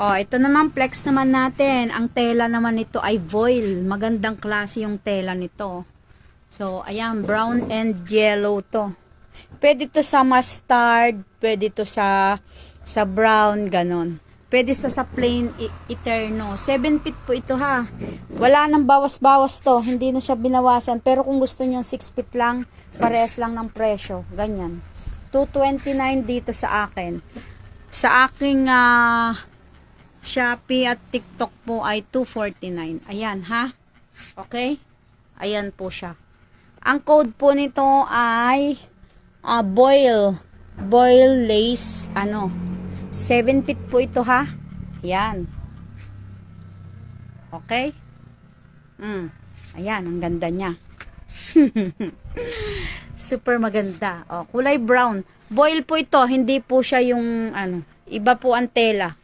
Oh, ito naman, flex naman natin. Ang tela naman nito ay voile. Magandang klase yung tela nito. So, ayan, brown and yellow to. Pwede to sa mustard, pwede to sa brown, ganon. Pwede sa plain eterno. 7 feet po ito ha. Wala nang bawas-bawas to. Hindi na siya binawasan. Pero kung gusto nyo 6 feet lang, parehas lang ng presyo. Ganyan. 229 dito sa akin. Sa aking Shopee at TikTok po ay 249. Ayan ha. Okay? Ayan po siya. Ang code po nito ay boil lace 7 feet po ito ha. Ayan. Okay? Ayan, ang ganda niya. Super maganda. Kulay brown. Boil po ito, hindi po siya yung iba po ang tela.